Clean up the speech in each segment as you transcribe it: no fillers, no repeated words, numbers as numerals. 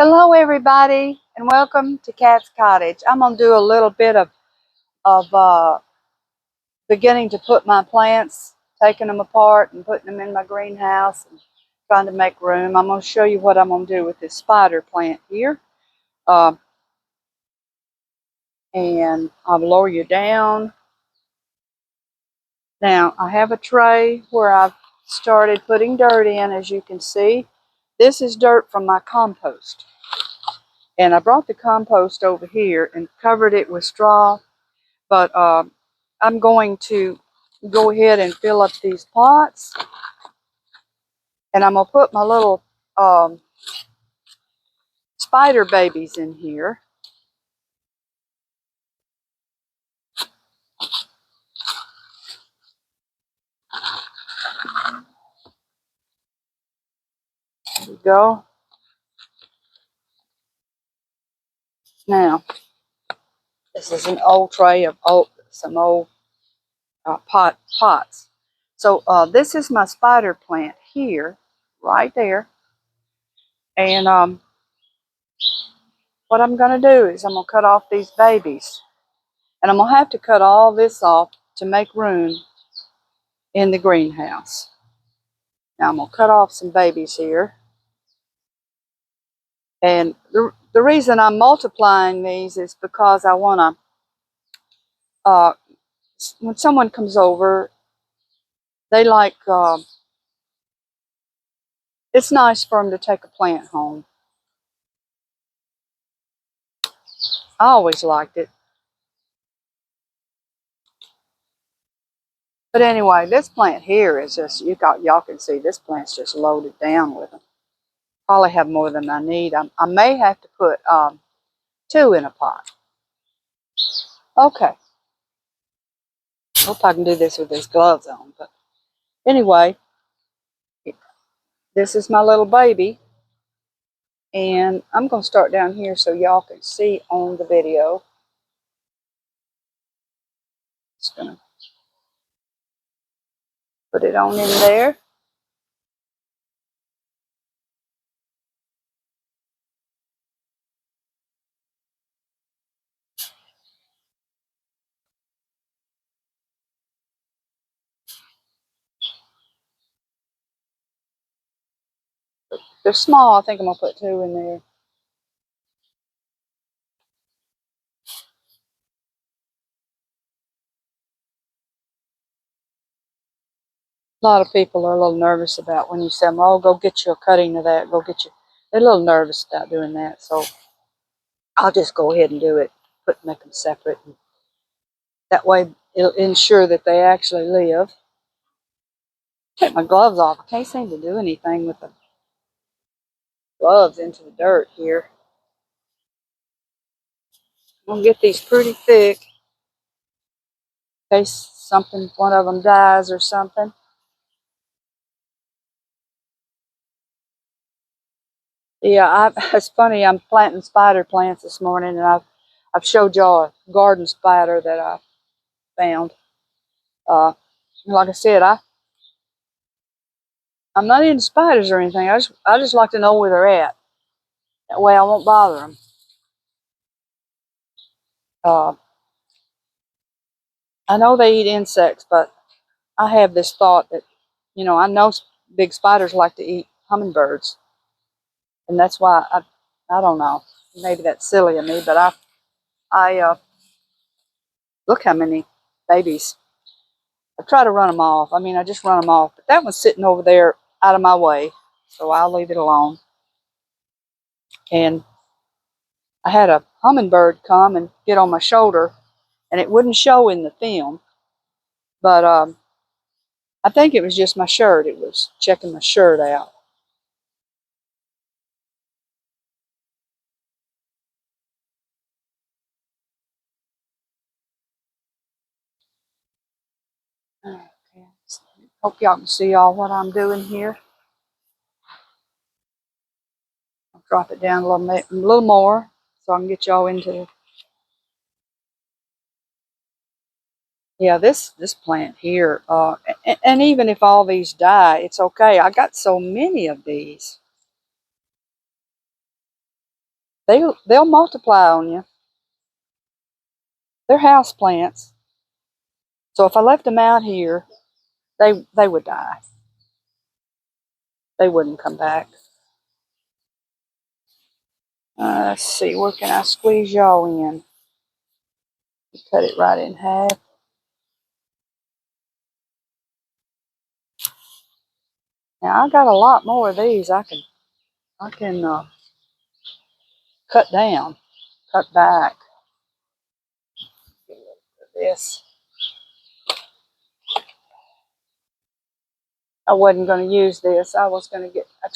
Hello everybody and welcome to Cat's Cottage. I'm going to do a little bit of beginning to put my plants, taking them apart and putting them in my greenhouse and trying to make room. I'm going to show you what I'm going to do with this spider plant here. Uh, and I'll lower you down. Now I have a tray where I've started putting dirt in, as you can see. This is dirt from my compost. And I brought the compost over here and covered it with straw. But I'm going to go ahead and fill up these pots. And I'm going to put my little spider babies in here. There we go. Now, this is an old tray of some old pots. So this is my spider plant here, right there. And what I'm going to do is I'm going to cut off these babies. And I'm going to have to cut all this off to make room in the greenhouse. Now I'm going to cut off some babies here. And the reason I'm multiplying these is because I want to, when someone comes over, they like, it's nice for them to take a plant home. I always liked it. But anyway, this plant here is just, y'all can see this plant's just loaded down with them. Probably have more than I need. I may have to put 2 in a pot. Okay. Hope I can do this with these gloves on. But anyway, this is my little baby. And I'm going to start down here so y'all can see on the video. Just going to put it on in there. They're small. I think I'm going to put 2 in there. A lot of people are a little nervous about when you say, oh, go get you a cutting of that. They're a little nervous about doing that. So I'll just go ahead and do it. Make them separate. And that way it'll ensure that they actually live. Take my gloves off. I can't seem to do anything with the gloves into the dirt here. I'm going to get these pretty thick in case one of them dies or something. Yeah, it's funny. I'm planting spider plants this morning, and I've showed y'all a garden spider that I found. Like I said, I'm not into spiders or anything. I just like to know where they're at. That way I won't bother them. I know they eat insects, but I have this thought that, I know big spiders like to eat hummingbirds, and that's why I don't know. Maybe that's silly of me, but I look how many babies. I try to run them off. I mean, I just run them off. But that one's sitting over there out of my way, so I'll leave it alone. And I had a hummingbird come and get on my shoulder, and it wouldn't show in the film. But I think it was just my shirt. It was checking my shirt out. Okay. Hope y'all can see all what I'm doing here. I'll drop it down a little more so I can get y'all into. Yeah, this plant here, and even if all these die, it's okay. I got so many of these. they'll multiply on you. They're house plants. So if I left them out here, they would die. They wouldn't come back. Let's see, where can I squeeze y'all in? Cut it right in half. Now I got a lot more of these. I can cut down, cut back. Get rid of this. I wasn't going to use this. I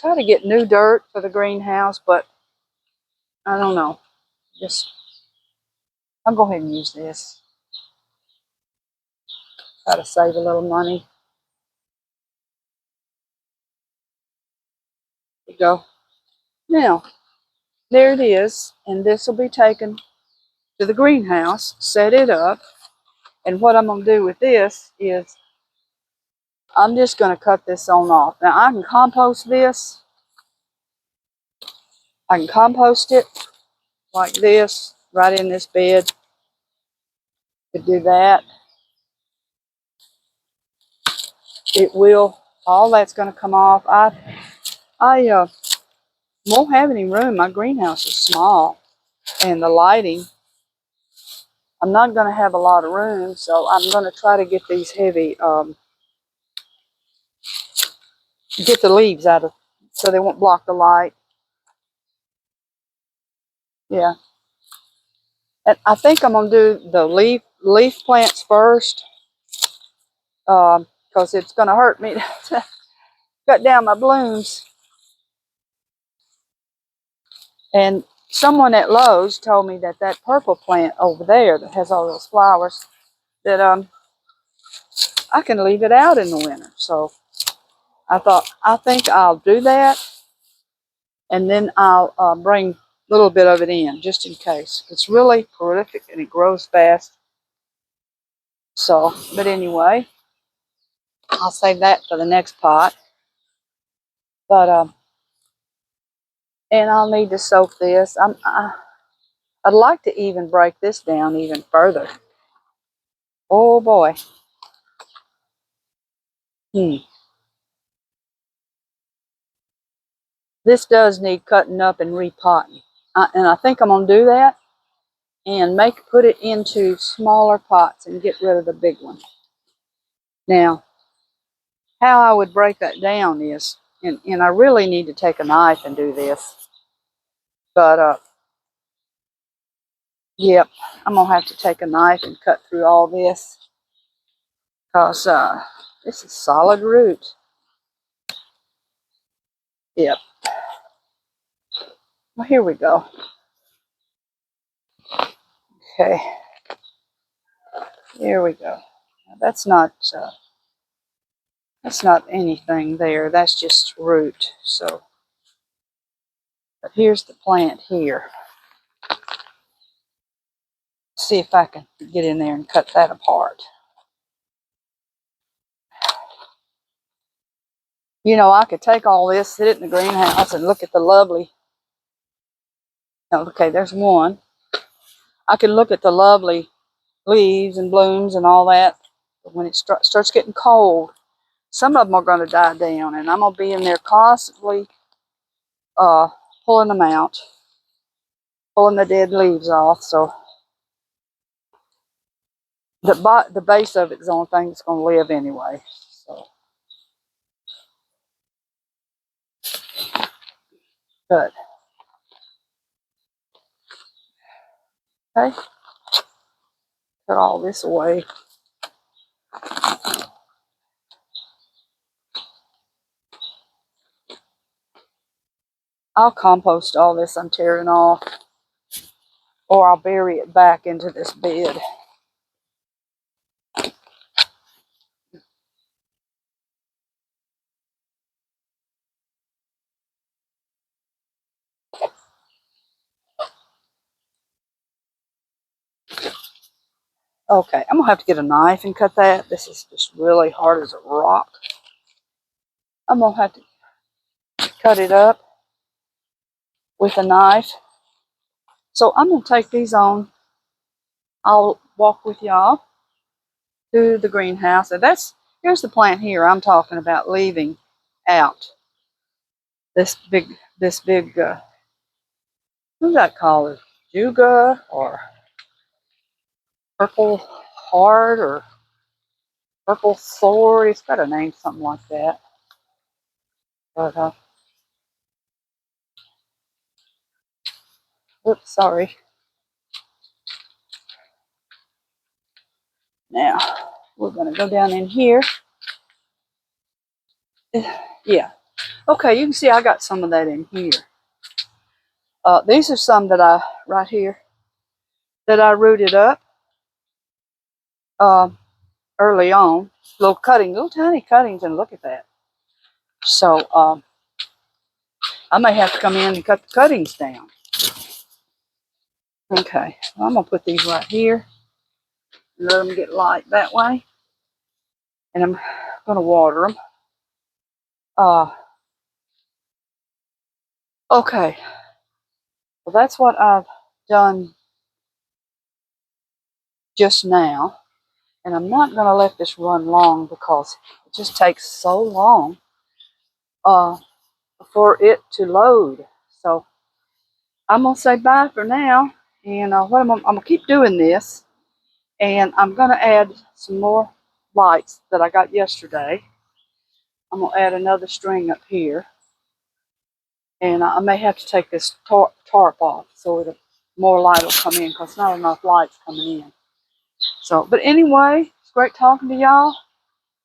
try to get new dirt for the greenhouse, but I don't know. I'll go ahead and use this. Try to save a little money. There you go. Now, there it is, and this will be taken to the greenhouse, set it up, and what I'm going to do with this is I'm just going to cut this on off. Now, I can compost this. I can compost it like this, right in this bed. Could do that. It will, all that's going to come off. I won't have any room. My greenhouse is small, and the lighting, I'm not going to have a lot of room, so I'm going to try to get these heavy, get the leaves out of, so they won't block the light. Yeah. And I think I'm going to do the leaf plants first, because it's going to hurt me to cut down my blooms. And someone at Lowe's told me that purple plant over there that has all those flowers, that I can leave it out in the winter. So I think I'll do that, and then I'll bring a little bit of it in just in case. It's really prolific and it grows fast. So, but anyway, I'll save that for the next pot. But and I'll need to soak this. I'd like to even break this down even further. Oh boy. This does need cutting up and repotting. And I think I'm going to do that and put it into smaller pots and get rid of the big one. Now, how I would break that down is, and I really need to take a knife and do this, but yep, I'm going to have to take a knife and cut through all this, because this is solid root. Yep. Well, here we go. Okay. Here we go. Now, that's not anything there. That's just root. So, but here's the plant here. See if I can get in there and cut that apart. You know, I could take all this, sit it in the greenhouse, and look at the lovely. Okay, there's one. I can look at the lovely leaves and blooms and all that. But when it starts getting cold, some of them are going to die down, and I'm going to be in there constantly pulling them out, pulling the dead leaves off. So the base of it is the only thing that's going to live anyway. So, good. Okay. Put all this away. I'll compost all this I'm tearing off, or I'll bury it back into this bed. Okay, I'm going to have to get a knife and cut that. This is just really hard as a rock. I'm going to have to cut it up with a knife. So I'm going to take these on. I'll walk with y'all to the greenhouse. And here's the plant here I'm talking about leaving out. This big, what's that called? Juga or purple heart or purple sword. It's got a name, something like that. But, oops, sorry. Now, we're going to go down in here. Yeah. Okay, you can see I got some of that in here. These are some that right here, that I rooted up early on. Little tiny cuttings, and look at that. So I may have to come in and cut the cuttings down. Okay, well, I'm going to put these right here and let them get light that way. And I'm going to water them. Okay, well, that's what I've done just now. And I'm not going to let this run long because it just takes so long for it to load. So I'm going to say bye for now. And I'm going to keep doing this. And I'm going to add some more lights that I got yesterday. I'm going to add another string up here. And I may have to take this tarp off so more light will come in because not enough light's coming in. So, but anyway, it's great talking to y'all.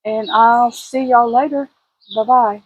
And I'll see y'all later. Bye-bye.